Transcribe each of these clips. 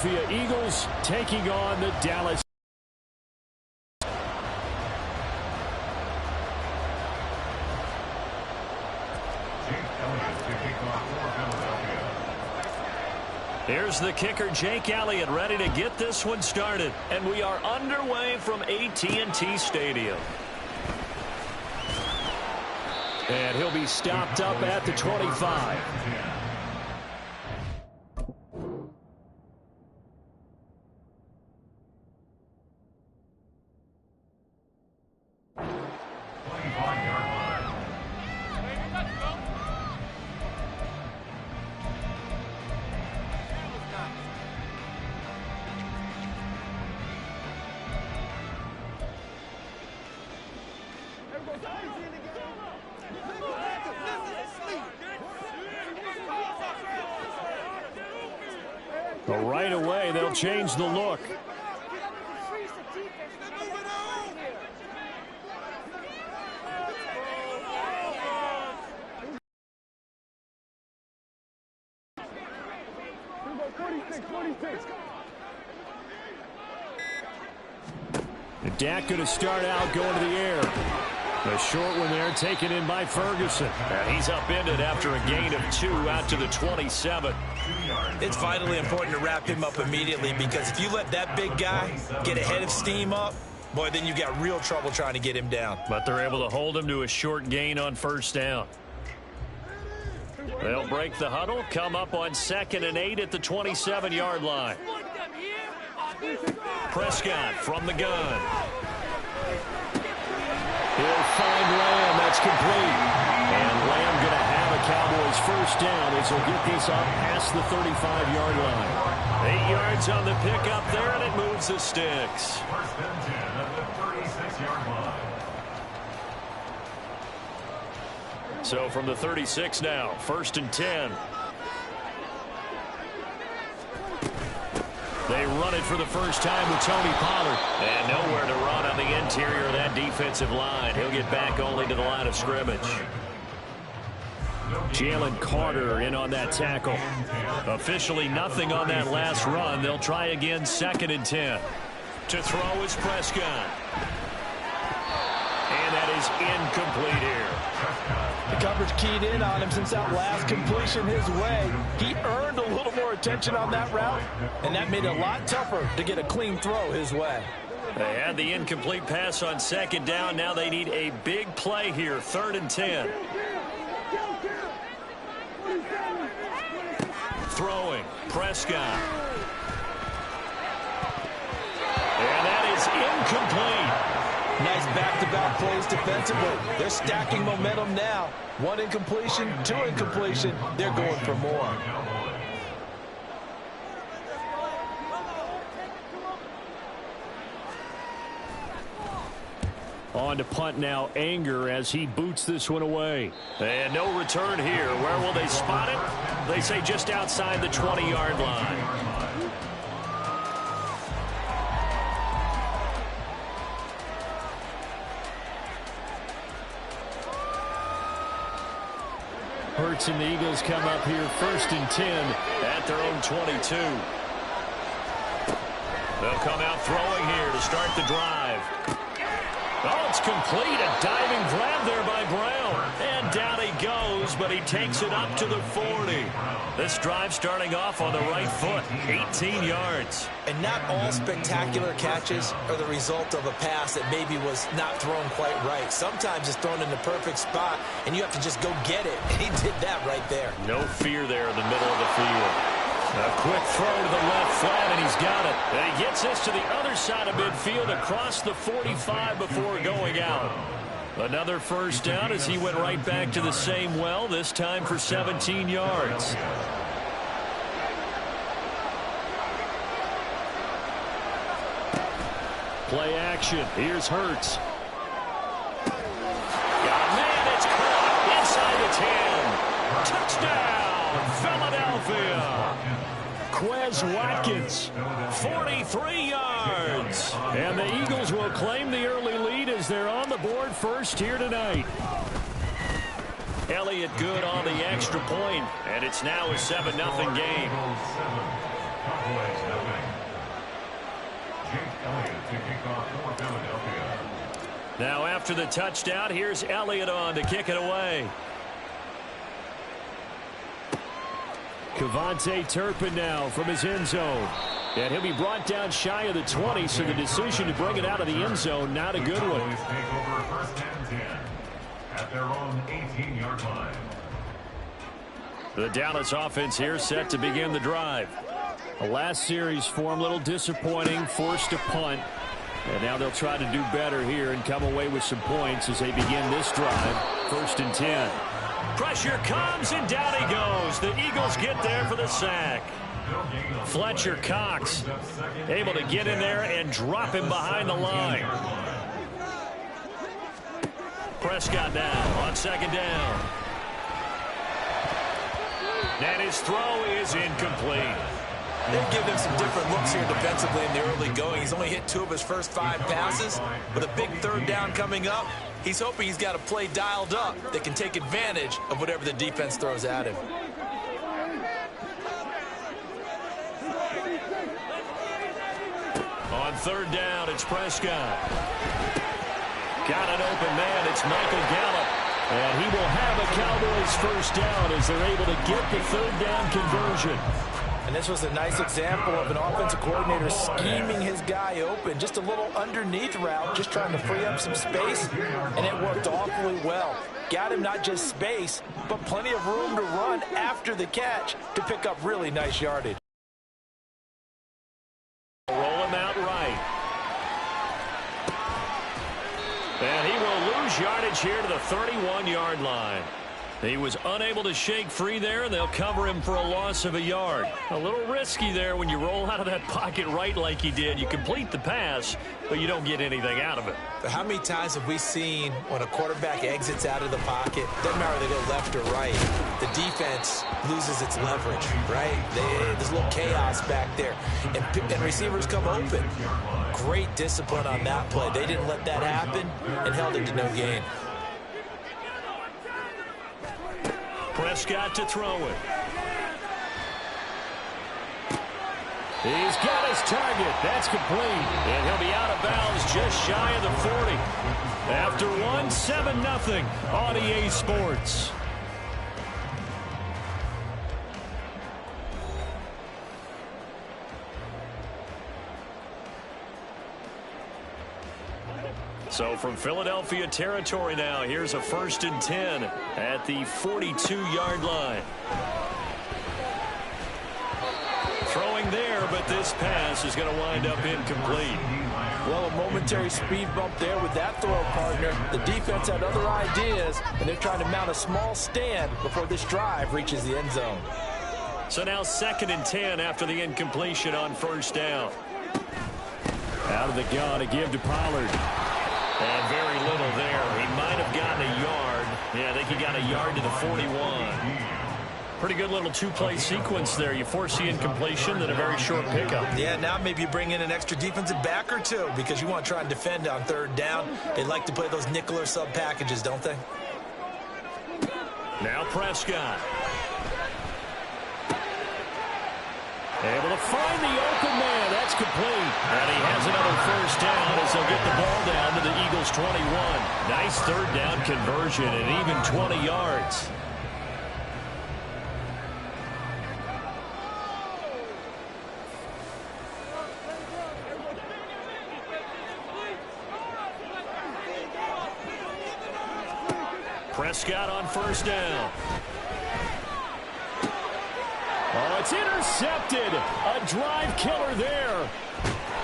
Philadelphia Eagles taking on the Dallas. Here's the kicker, Jake Elliott, ready to get this one started. And we are underway from AT&T Stadium. And he'll be stopped up at the 25. But right away, they'll change the look. Dak going to start out going to the air. The short one there taken in by Ferguson. And he's upended after a gain of 2 out to the 27. It's vitally important to wrap him up immediately, because if you let that big guy get a head of steam up, boy, then you got real trouble trying to get him down. But they're able to hold him to a short gain on first down. They'll break the huddle, come up on 2nd and 8 at the 27-yard line. Prescott from the gun. He'll find Lamb. That's complete. And Lamb going to have a Cowboys first down as he'll get this up past the 35-yard line. 8 yards on the pickup there, and it moves the sticks. First and 10 at the 36-yard line. So from the 36 now, 1st and 10. They run it for the first time with Tony Pollard. And nowhere to run on the interior of that defensive line. He'll get back only to the line of scrimmage. Jalen Carter in on that tackle. Officially nothing on that last run. They'll try again 2nd and 10. To throw is Prescott. And that is incomplete here. The coverage keyed in on him since that last completion his way. He earned a little more attention on that route, and that made it a lot tougher to get a clean throw his way. They had the incomplete pass on 2nd down. Now they need a big play here, 3rd and 10. Throwing, Prescott. And that is incomplete. Nice back-to-back plays defensively. They're stacking momentum now. 1 incompletion, 2 incompletion. They're going for more. On to punt now, Anger, as he boots this one away. And no return here. Where will they spot it? They say just outside the 20-yard line. Hurts and the Eagles come up here 1st and 10 at their own 22. They'll come out throwing here to start the drive. Oh, it's complete. A diving grab there by Brown. And down he goes, but he takes it up to the 40. This drive starting off on the right foot, 18 yards. And not all spectacular catches are the result of a pass that maybe was not thrown quite right. Sometimes it's thrown in the perfect spot, and you have to just go get it. And he did that right there. No fear there in the middle of the field. A quick throw to the left flat, and he's got it. And he gets this to the other side of midfield across the 45 before going out. Another first down as he went right back to the same well, this time for 17 yards. Play action. Here's Hurts. Got a man. It's caught inside the 10. Touchdown, Philadelphia. Quez Watkins, 43 yards. And the Eagles will claim the early lead as they're on the board first here tonight. Elliott good on the extra point, and it's now a 7-0 game. Now after the touchdown, here's Elliott on to kick it away. Kevontae Turpin now from his end zone. And he'll be brought down shy of the 20, so the decision to bring it out of the end zone, not a good one. Cowboys take over first and 10 at their own 18-yard line. The Dallas offense here set to begin the drive. The last series for him, a little disappointing, forced a punt. And now they'll try to do better here and come away with some points as they begin this drive. First and 10. Pressure comes, and down he goes. The Eagles get there for the sack. Fletcher Cox able to get in there and drop him behind the line. Prescott now on second down. And his throw is incomplete. They've given him some different looks here defensively in the early going. He's only hit 2 of his first 5 passes. With a big third down coming up, he's hoping he's got a play dialed up that can take advantage of whatever the defense throws at him. On third down, it's Prescott. Got an open man. It's Michael Gallup. And he will have a Cowboys first down as they're able to get the third down conversion. And this was a nice example of an offensive coordinator scheming his guy open. Just a little underneath route, just trying to free up some space, and it worked awfully well. Got him not just space, but plenty of room to run after the catch to pick up really nice yardage. Roll him out right. And he will lose yardage here to the 31-yard line. He was unable to shake free there, and they'll cover him for a loss of a yard. A little risky there when you roll out of that pocket right like he did. You complete the pass, but you don't get anything out of it. But how many times have we seen when a quarterback exits out of the pocket, doesn't matter if they go left or right, the defense loses its leverage, right? There's a little chaos back there, and receivers come open. Great discipline on that play. They didn't let that happen and held it to no gain. Prescott to throw it. He's got his target. That's complete. And he'll be out of bounds just shy of the 40. After one, 7-0 on EA Sports. So from Philadelphia territory now, here's a first and 10 at the 42-yard line. Throwing there, but this pass is going to wind up incomplete. Well, a momentary speed bump there with that throw partner. The defense had other ideas, and they're trying to mount a small stand before this drive reaches the end zone. So now second and 10 after the incompletion on first down. Out of the gun to give to Pollard. And very little there. He might have gotten a yard. Yeah, I think he got a yard to the 41. Pretty good little two-play sequence there. You force the incompletion, then a very short pickup. Yeah, now maybe you bring in an extra defensive back or two because you want to try and defend on third down. They like to play those nickel or sub packages, don't they? Now Prescott. Able to find the open man. That's complete. And he has another first down as they'll get the ball down to the Eagles' 21. Nice third down conversion and even 20 yards. Prescott on first down. Oh, it's intercepted. A drive killer there.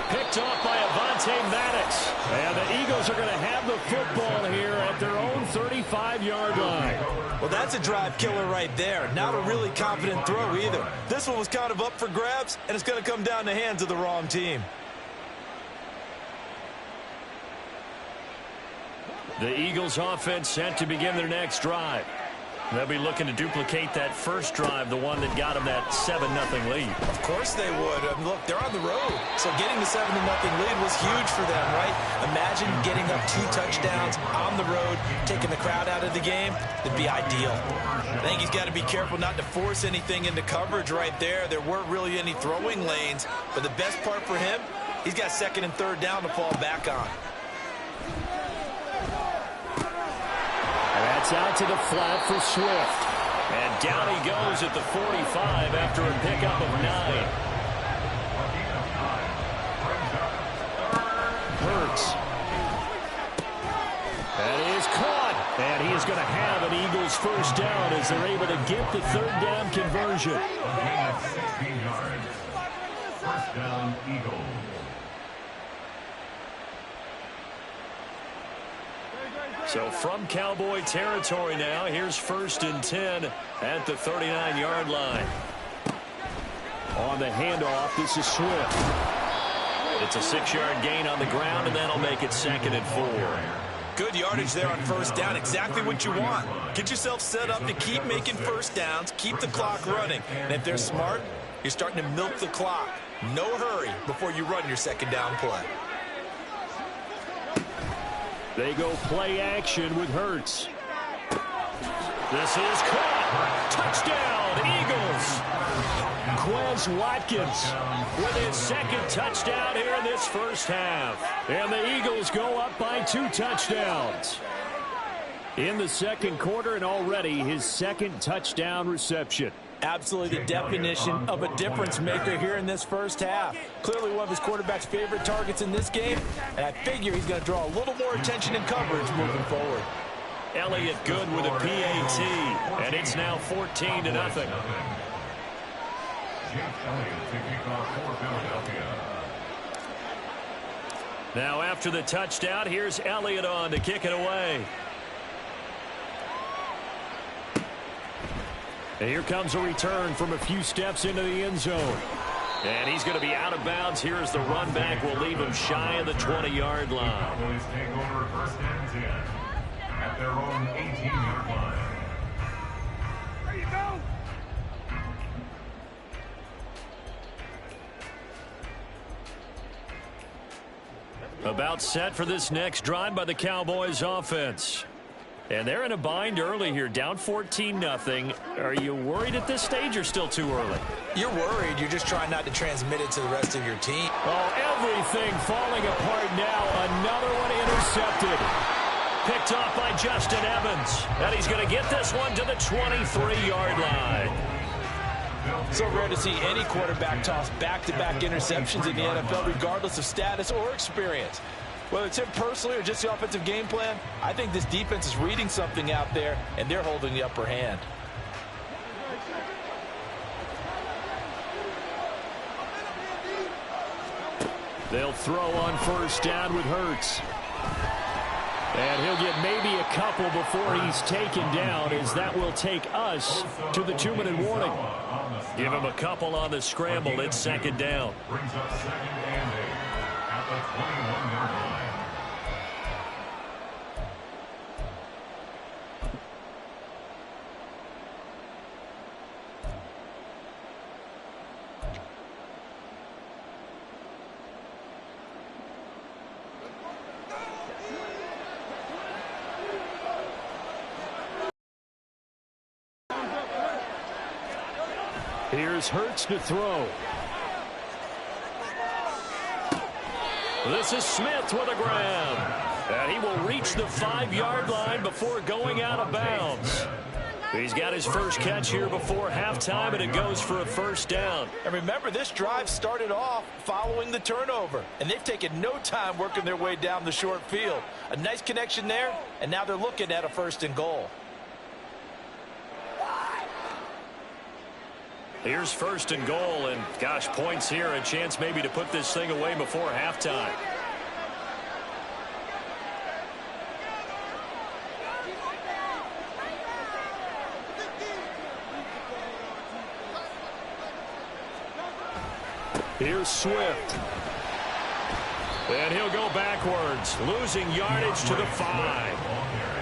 Picked off by Avonte Maddox. And the Eagles are going to have the football here at their own 35-yard line. Well, that's a drive killer right there. Not a really confident throw either. This one was kind of up for grabs, and it's going to come down the hands of the wrong team. The Eagles offense set to begin their next drive. They'll be looking to duplicate that first drive, the one that got them that 7-0 lead. Of course they would. Look, they're on the road. So getting the 7-0 lead was huge for them, right? Imagine getting up 2 touchdowns on the road, taking the crowd out of the game. That'd be ideal. I think he's got to be careful not to force anything into coverage right there. There weren't really any throwing lanes. But the best part for him, he's got second and third down to fall back on. It's out to the flat for Swift. And down he goes at the 45 after a pickup of 9. Hurts. That is caught. And he is going to have an Eagles first down as they're able to get the third down conversion. A gain of 16 yards. First down, Eagles. So from Cowboy territory now, here's 1st and 10 at the 39-yard line. On the handoff, this is Swift. It's a 6-yard gain on the ground, and that'll make it 2nd and 4. Good yardage there on first down. Exactly what you want. Get yourself set up to keep making first downs, keep the clock running. And if they're smart, you're starting to milk the clock. No hurry before you run your second down play. They go play action with Hurts. This is caught. Touchdown, Eagles. Quez Watkins with his 2nd touchdown here in this first half. And the Eagles go up by 2 touchdowns. In the 2nd quarter, and already his 2nd touchdown reception. Absolutely the definition of a difference maker here in this first half. Clearly one of his quarterback's favorite targets in this game, and I figure he's going to draw a little more attention and coverage moving forward. Elliott good with a PAT, and it's now 14-0. Jake Elliott to kick off for Philadelphia. Now after the touchdown, here's Elliott on to kick it away. And here comes a return from a few steps into the end zone. And he's going to be out of bounds here as the run back will leave him shy of the 20-yard line. Cowboys take over 1st and 10 at their own 18-yard line. There you go. About set for this next drive by the Cowboys offense. And they're in a bind early here, down 14-0. Are you worried at this stage or still too early? You're worried. You're just trying not to transmit it to the rest of your team. Oh, everything falling apart now. Another one intercepted. Picked off by Justin Evans. And he's going to get this one to the 23-yard line. So rare to see any quarterback toss back-to-back interceptions in the NFL, regardless of status or experience. Whether it's him personally or just the offensive game plan, I think this defense is reading something out there, and they're holding the upper hand. They'll throw on first down with Hurts. And he'll get maybe a couple before he's taken down, as that will take us to the 2-minute warning. Give him a couple on the scramble. It's 2nd down. Brings up 2nd and 8 at the 21-yard line. Here's Hurts to throw. This is Smith with a grab. And he will reach the 5-yard line before going out of bounds. He's got his first catch here before halftime, and it goes for a first down. And remember, this drive started off following the turnover, and they've taken no time working their way down the short field. A nice connection there, and now they're looking at a 1st and goal. Here's 1st and goal, and gosh, points here, a chance maybe to put this thing away before halftime. Here's Swift. And he'll go backwards, losing yardage to the 5.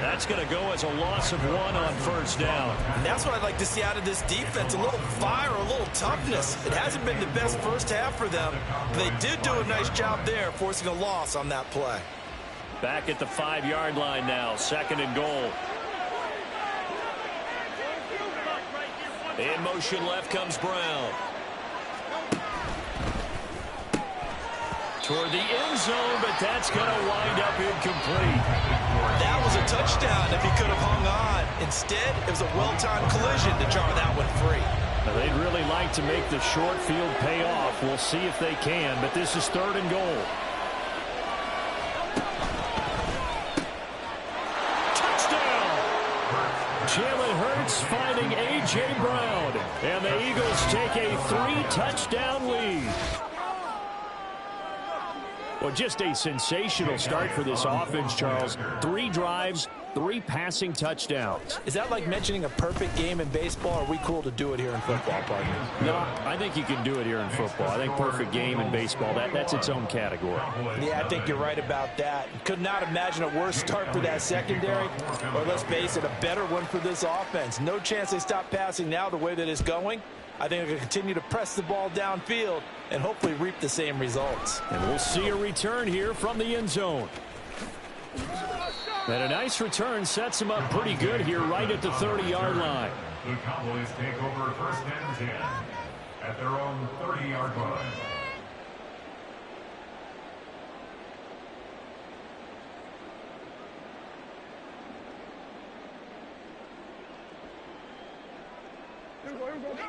That's going to go as a loss of 1 on first down. And that's what I'd like to see out of this defense, a little fire, a little toughness. It hasn't been the best first half for them, but they did do a nice job there, forcing a loss on that play. Back at the 5-yard line now, 2nd and goal. In motion left comes Brown. Toward the end zone, but that's going to wind up incomplete. That was a touchdown if he could have hung on. Instead, it was a well-timed collision to jar that one free. Now, they'd really like to make the short field pay off. We'll see if they can, but this is 3rd and goal. Touchdown! Jalen Hurts finding A.J. Brown, and the Eagles take a 3-touchdown lead. Well, just a sensational start for this offense, Charles. 3 drives, 3 passing touchdowns. Is that like mentioning a perfect game in baseball? Or are we cool to do it here in football, partner? No, I think you can do it here in football. I think perfect game in baseball, that's its own category. Yeah, I think you're right about that. Could not imagine a worse start for that secondary, or let's face it, a better one for this offense. No chance they stop passing now the way that it's going. I think they're going to continue to press the ball downfield and hopefully reap the same results. And we'll see a return here from the end zone. And a nice return sets them up pretty good here right at the 30-yard line. The Cowboys take over 1st and 10 at their own 30-yard line.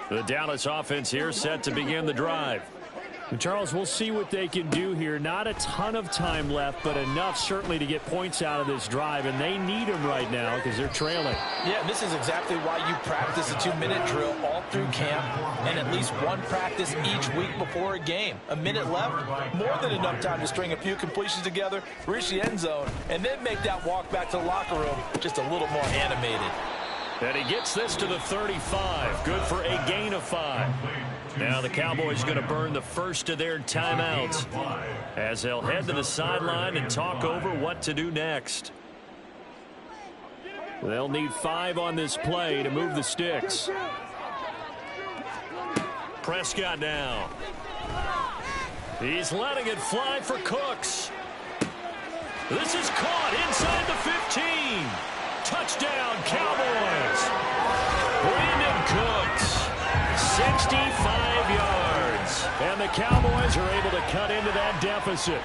The Dallas offense here set to begin the drive. And Charles, we'll see what they can do here. Not a ton of time left, but enough certainly to get points out of this drive, and they need them right now because they're trailing. Yeah, this is exactly why you practice a 2-minute drill all through camp and at least one practice each week before a game. A minute left, more than enough time to string a few completions together, reach the end zone, and then make that walk back to the locker room just a little more animated. And he gets this to the 35. Good for a gain of 5. Now the Cowboys going to burn the first of their timeouts as they'll head to the sideline and talk over what to do next. They'll need 5 on this play to move the sticks. Prescott now. He's letting it fly for Cooks. This is caught inside the 15. Touchdown, Cowboys. Brandon Cooks, 65 yards. And the Cowboys are able to cut into that deficit.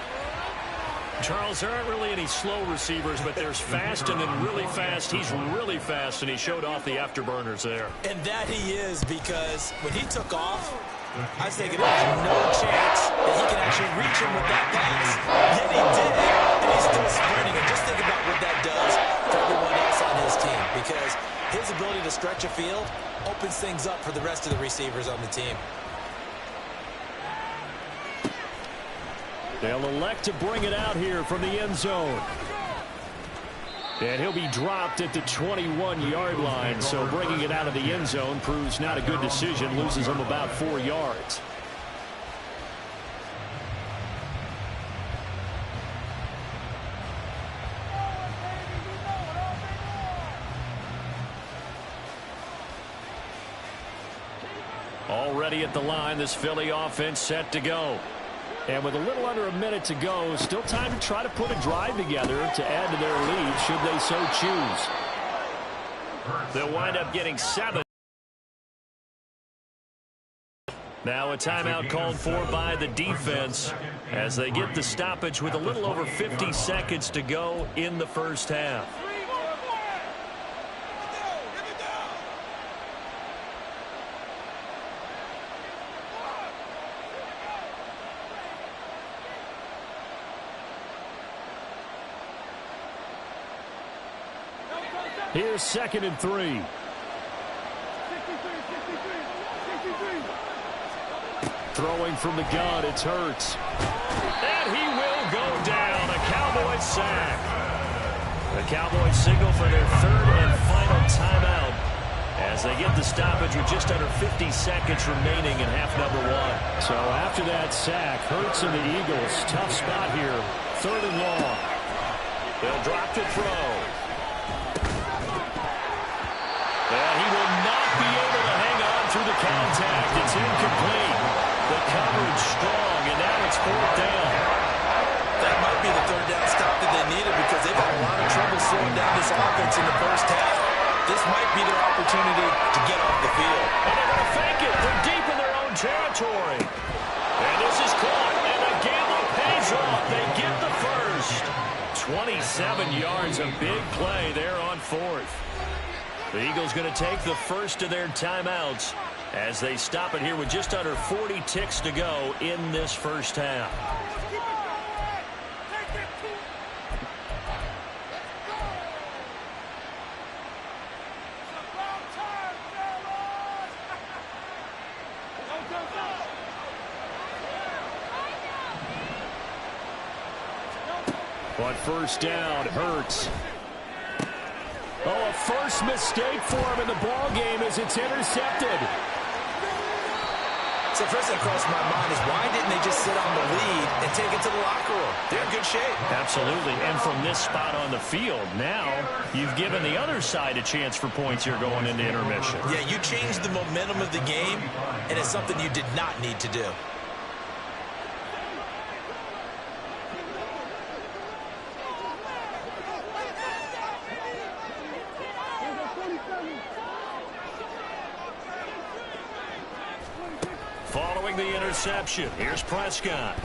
Charles, there aren't really any slow receivers, but there's fast and then really fast. He's really fast, and he showed off the afterburners there. And that he is, because when he took off, I was thinking there's no chance that he can actually reach him with that pass. Yet he did, and he's still sprinting. And just think about what that does for everyone else on his team, because his ability to stretch a field opens things up for the rest of the receivers on the team. They'll elect to bring it out here from the end zone. And he'll be dropped at the 21-yard line, so bringing it out of the end zone proves not a good decision, loses him about 4 yards. Already at the line, this Philly offense set to go. And with a little under a minute to go, still time to try to put a drive together to add to their lead should they so choose. They'll wind up getting 7. Now a timeout called for by the defense as they get the stoppage with a little over 50 seconds to go in the first half. Here's 2nd and 3. Throwing from the gun, it's Hurts. And he will go down. A Cowboys sack. The Cowboys signal for their 3rd and final timeout as they get the stoppage with just under 50 seconds remaining in half number 1. So after that sack, Hurts and the Eagles, tough spot here. 3rd and long. They'll drop to throw. And he will not be able to hang on through the contact. It's incomplete. The coverage strong, and now it's 4th down. That might be the 3rd down stop that they needed, because they've had a lot of trouble slowing down this offense in the first half. This might be their opportunity to get off the field. And they're going to fake it. They're deep in their own territory. And this is caught, and the gamble pays 27 yards, a big play there on fourth. The Eagles going to take the first of their timeouts as they stop it here with just under 40 ticks to go in this first half. On first down, Hurts. Oh, a first mistake for him in the ball game as it's intercepted. So first thing that crossed my mind is why didn't they just sit on the lead and take it to the locker room? They're in good shape. Absolutely, and from this spot on the field, now you've given the other side a chance for points here going into intermission. Yeah, you changed the momentum of the game, and it's something you did not need to do. Following the interception, here's Prescott.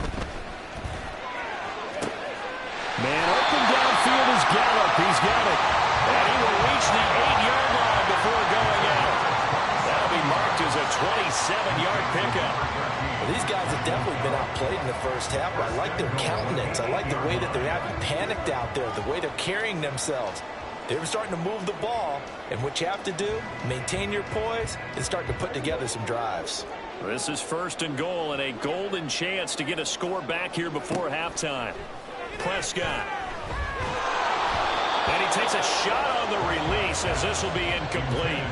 Man open downfield is Gallup. He's got it. And he will reach the 8-yard line before going out. That'll be marked as a 27-yard pickup. Well, these guys have definitely been outplayed in the first half. I like their countenance. I like the way that they're acting panicked out there, the way they're carrying themselves. They're starting to move the ball, and what you have to do, maintain your poise and start to put together some drives. This is first and goal and a golden chance to get a score back here before halftime. Prescott. And he takes a shot on the release as this will be incomplete.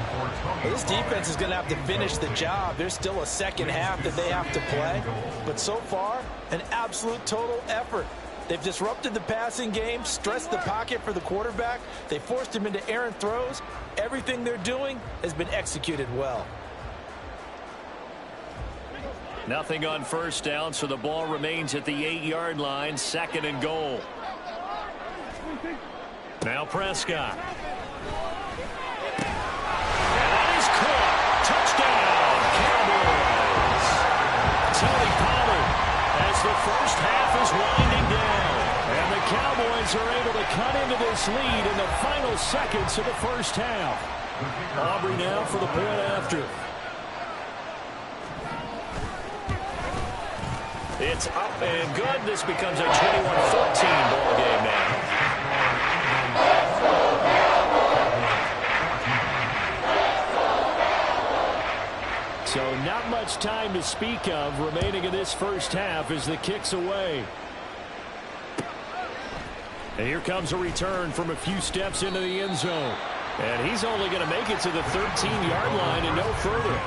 Well, this defense is going to have to finish the job. There's still a second half that they have to play. But so far, an absolute total effort. They've disrupted the passing game, stressed the pocket for the quarterback. They forced him into errant throws. Everything they're doing has been executed well. Nothing on first down, so the ball remains at the 8-yard line, second and goal. Now Prescott. And that is caught. Touchdown, Cowboys. Tony Pollard as the first half is winding down. And the Cowboys are able to cut into this lead in the final seconds of the first half. Aubrey now for the point after. It's up and good. This becomes a 21-14 ball game now. So not much time to speak of remaining in this first half as the kick's away. And here comes a return from a few steps into the end zone. And he's only going to make it to the 13-yard line and no further.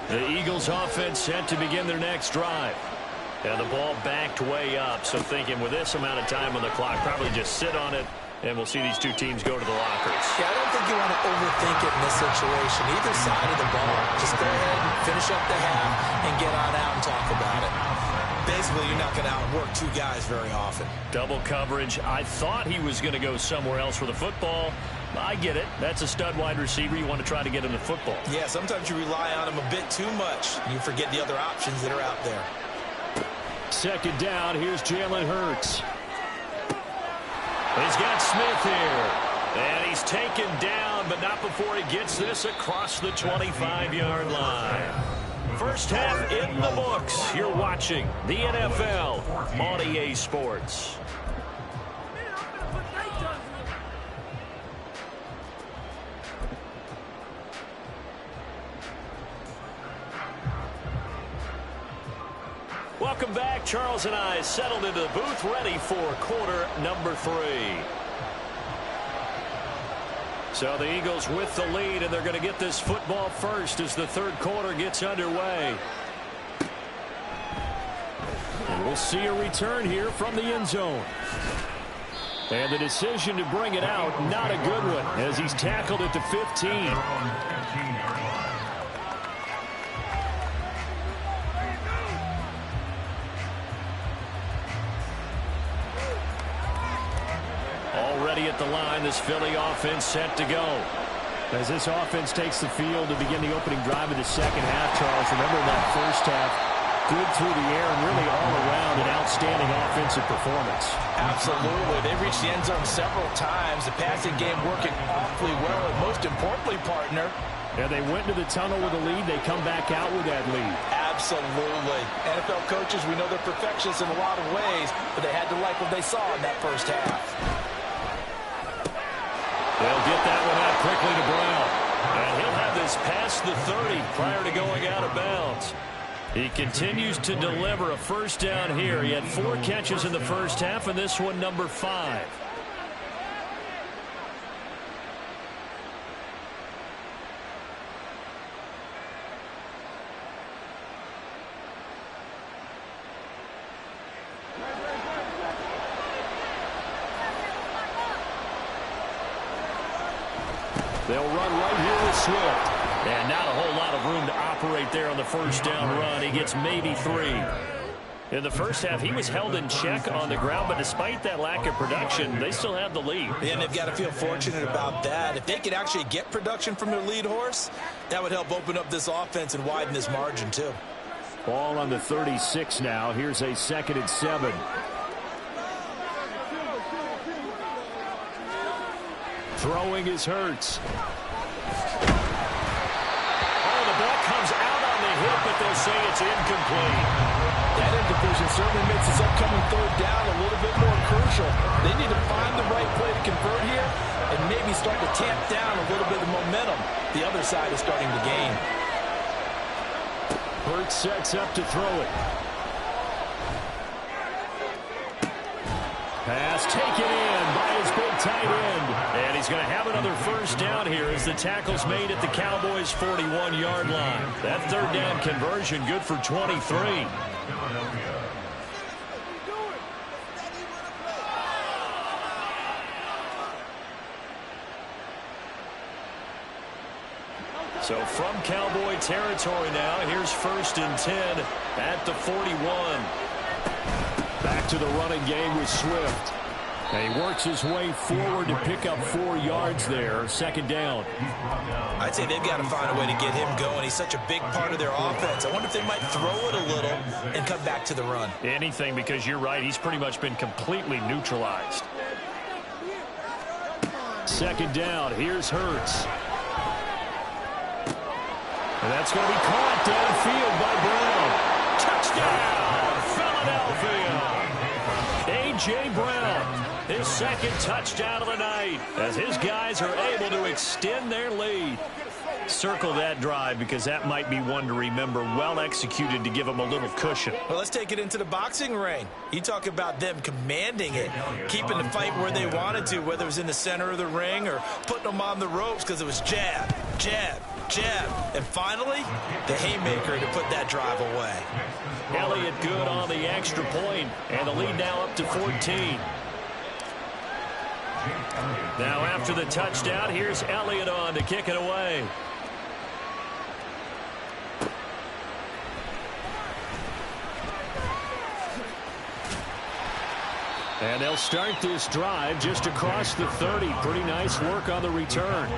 The Eagles offense set to begin their next drive. And the ball backed way up. So thinking with this amount of time on the clock, probably just sit on it, and we'll see these two teams go to the lockers. Yeah, I don't think you want to overthink it in this situation. Either side of the ball, just go ahead and finish up the half and get on out and talk about it. Basically, you're not going to outwork two guys very often. Double coverage. I thought he was going to go somewhere else for the football. I get it. That's a stud wide receiver. You want to try to get him the football. Yeah, sometimes you rely on him a bit too much. You forget the other options that are out there. Second down. Here's Jalen Hurts. He's got Smith here. And he's taken down, but not before he gets this across the 25-yard line. First half in the books. You're watching the NFL on EA Sports. Welcome back. Charles and I settled into the booth, ready for quarter number 3. So the Eagles with the lead, and they're going to get this football first as the third quarter gets underway. And we'll see a return here from the end zone. And the decision to bring it out, not a good one, as he's tackled at the 15. ready at the line. This Philly offense set to go. As this offense takes the field to begin the opening drive of the second half, Charles, remember that first half, good through the air and really all around an outstanding offensive performance. Absolutely. They reached the end zone several times. The passing game working awfully well. And most importantly, partner, yeah, they went to the tunnel with a lead. They come back out with that lead. absolutely. NFL coaches, we know they're perfectionists in a lot of ways, but they had to like what they saw in that first half. They'll get that one out quickly to Brown. And he'll have this past the 30 prior to going out of bounds. He continues to deliver a first down here. He had 4 catches in the first half, and this one number 5. They'll run right here with Swift. And not a whole lot of room to operate there on the first down run. He gets maybe 3. In the first half, he was held in check on the ground, but despite that lack of production, they still have the lead. And they've got to feel fortunate about that. If they could actually get production from their lead horse, that would help open up this offense and widen this margin, too. Ball on the 36 now. Here's a 2nd and 7. Throwing is Hurts. Ball comes out on the hit, but they'll say it's incomplete. That incompletion certainly makes this upcoming third down a little bit more crucial. They need to find the right play to convert here and maybe start to tamp down a little bit of momentum. The other side is starting to gain. Hurts sets up to throw it. Pass taken in by his big tight end. And he's going to have another first down here as the tackle's made at the Cowboys' 41-yard line. That third down conversion good for 23. So from Cowboy territory now, here's 1st and 10 at the 41. Back to the running game with Swift. And he works his way forward to pick up 4 yards there. 2nd down. I'd say they've got to find a way to get him going. He's such a big part of their offense. I wonder if they might throw it a little and come back to the run. Anything, because you're right. He's pretty much been completely neutralized. 2nd down. Here's Hurts. And that's going to be caught downfield by Brown. Touchdown, Philadelphia. A.J. Brown, his 2nd touchdown of the night, as his guys are able to extend their lead. Circle that drive, because that might be one to remember. Well executed to give them a little cushion. Well, let's take it into the boxing ring. You talk about them commanding it, keeping the fight where they wanted to, whether it was in the center of the ring or putting them on the ropes, because it was jab, jab, jab. And finally, the haymaker to put that drive away. Elliott good on the extra point, and the lead now up to 14. Now after the touchdown, here's Elliott on to kick it away. And they'll start this drive just across the 30. Pretty nice work on the return.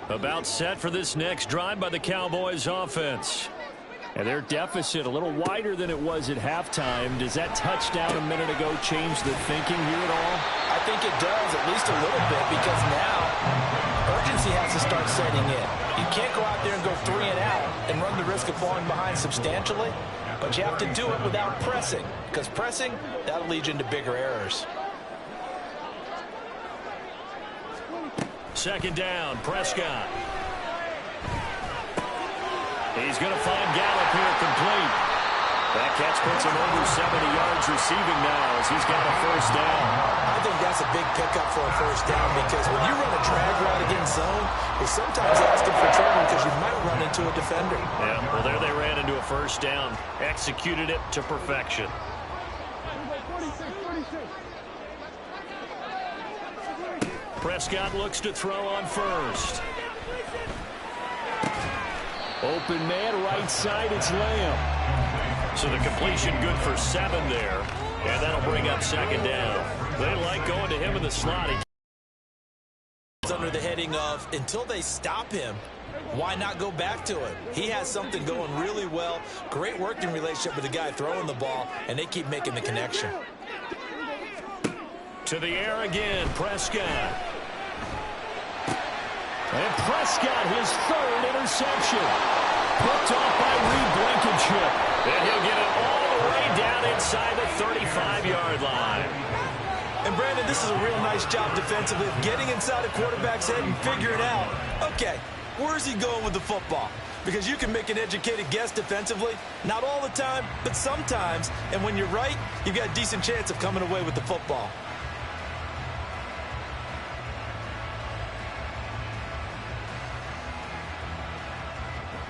About set for this next drive by the Cowboys offense. And their deficit a little wider than it was at halftime. Does that touchdown a minute ago change the thinking here at all? I think it does, at least a little bit, because now urgency has to start setting in. You can't go out there and go 3 and out and run the risk of falling behind substantially, but you have to do it without pressing, because pressing, that'll lead you into bigger errors. 2nd down, Prescott. He's going to find Gallup here complete. That catch puts him over 70 yards receiving now as he's got a first down. I think that's a big pickup for a first down, because when you run a drag route against zone, you're sometimes asking for trouble because you might run into a defender. Yeah, well, there they ran into a first down. Executed it to perfection. Prescott looks to throw on first. Open man, right side, it's Lamb. So the completion good for 7 there, and that'll bring up second down. They like going to him in the slot. Under the heading of, until they stop him, why not go back to it? He has something going really well. Great working relationship with the guy throwing the ball, and they keep making the connection. To the air again, Prescott. And Prescott, his 3rd interception. Picked off by Reed Blankenship. And he'll get it all the way down inside the 35-yard line. And, Brandon, this is a real nice job defensively of getting inside a quarterback's head and figuring out, okay, where's he going with the football? Because you can make an educated guess defensively, not all the time, but sometimes. And when you're right, you've got a decent chance of coming away with the football.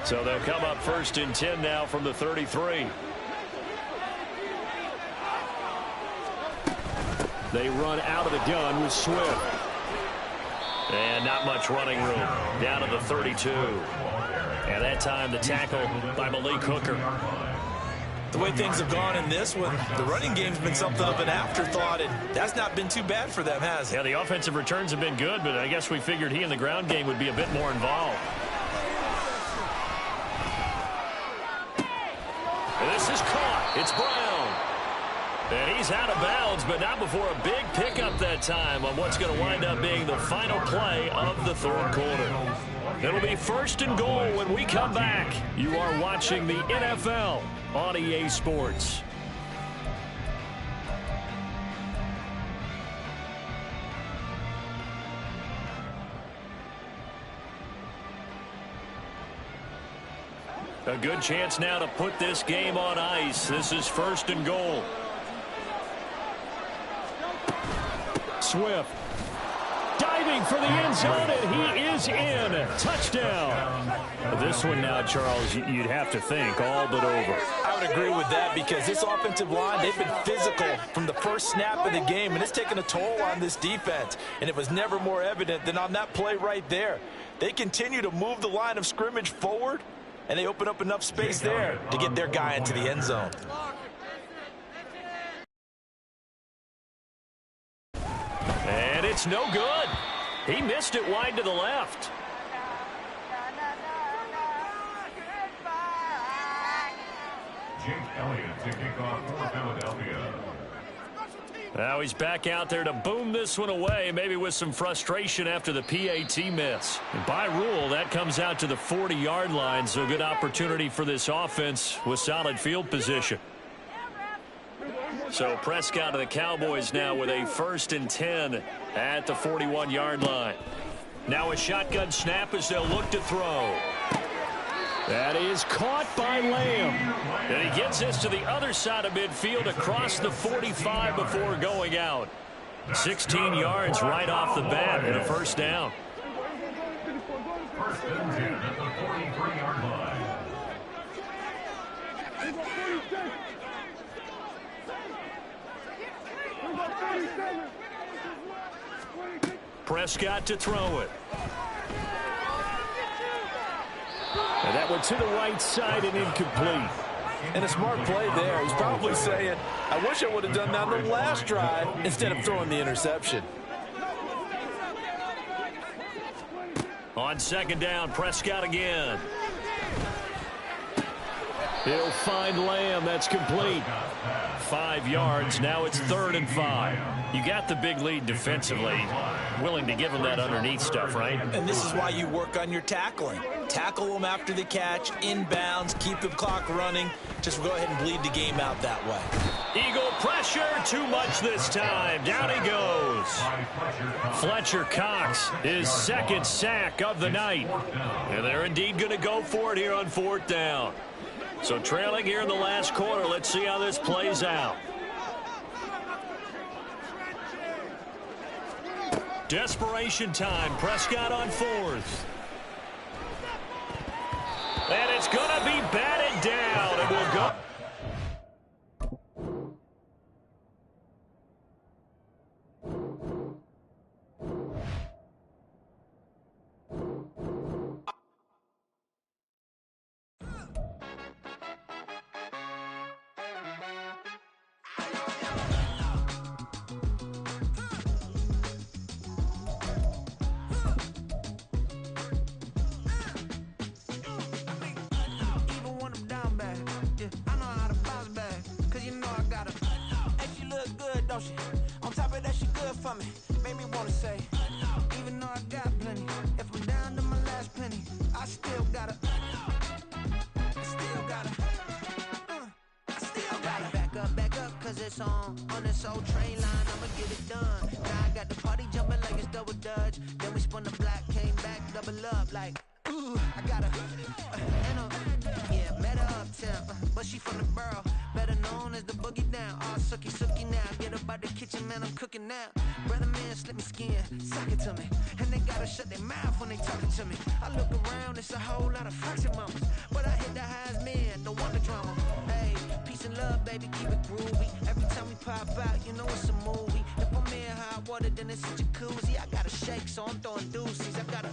So they'll come up 1st and 10 now from the 33. They run out of the gun with Swift. And not much running room. Down to the 32. And that time the tackle by Malik Hooker. The way things have gone in this one, the running game's been something of an afterthought, and that's not been too bad for them, has it? Yeah, the offensive returns have been good, but I guess we figured he in the ground game would be a bit more involved. And this is caught. It's Brown. And he's out of bounds, but not before a big pickup that time on what's going to wind up being the final play of the 3rd quarter. It'll be 1st and goal when we come back. You are watching the NFL on EA Sports. A good chance now to put this game on ice. This is 1st and goal. Swift diving for the end zone, and he is in. Touchdown. This one now, Charles, you'd have to think all but over. I would agree with that because this offensive line, they've been physical from the first snap of the game, and it's taken a toll on this defense. And it was never more evident than on that play right there. They continue to move the line of scrimmage forward, and they open up enough space there to get their guy into the end zone. And it's no good. He missed it wide to the left. Jake Elliott to kick off for Philadelphia. Now he's back out there to boom this one away, maybe with some frustration after the PAT miss. And by rule, that comes out to the 40-yard line, so good opportunity for this offense with solid field position. So Prescott of the Cowboys now with a 1st and 10 at the 41-yard line. Now a shotgun snap as they'll look to throw. That is caught by Lamb. And he gets this to the other side of midfield across the 45 before going out. 16 yards right off the bat and a 1st down. 1st and 10 at the 43-yard line. Prescott to throw it. And that one to the right side and incomplete. And a smart play there. He's probably saying, I wish I would have done that on the last drive instead of throwing the interception. On 2nd down, Prescott again. He'll find Lamb. That's complete. 5 yards. Now it's 3rd and 5. You got the big lead defensively. Willing to give him that underneath stuff, right? And this is why you work on your tackling. Tackle them after the catch, inbounds, keep the clock running. Just go ahead and bleed the game out that way. Eagle pressure, too much this time. Down he goes. Fletcher Cox, his 2nd sack of the night. And they're indeed going to go for it here on 4th down. So trailing here in the last quarter. Let's see how this plays out. Desperation time. Prescott on 4th. And it's going to be batted down. And we'll go. for me, made me wanna say, even though I got plenty, if I'm down to my last penny, I still gotta back up, cause it's on this old train line, I'ma get it done. Now I got the party jumping like it's double dutch. Then we spun the block, came back, double up, like, ooh, I got yeah, met her uptown, but she from the borough, better known as the boogie down. All sookie now, get up out the kitchen, man, I'm cooking now. Brother man, slip me skin, suck it to me, and they gotta shut their mouth when they talking to me. I look around, it's a whole lot of fraction mamas, but I hit the highest man, don't want the drama. Hey, peace and love, baby, keep it groovy. Every time we pop out, you know it's a movie. If I'm in hot water, then it's a jacuzzi. I gotta shake, so I'm throwing deuces. I gotta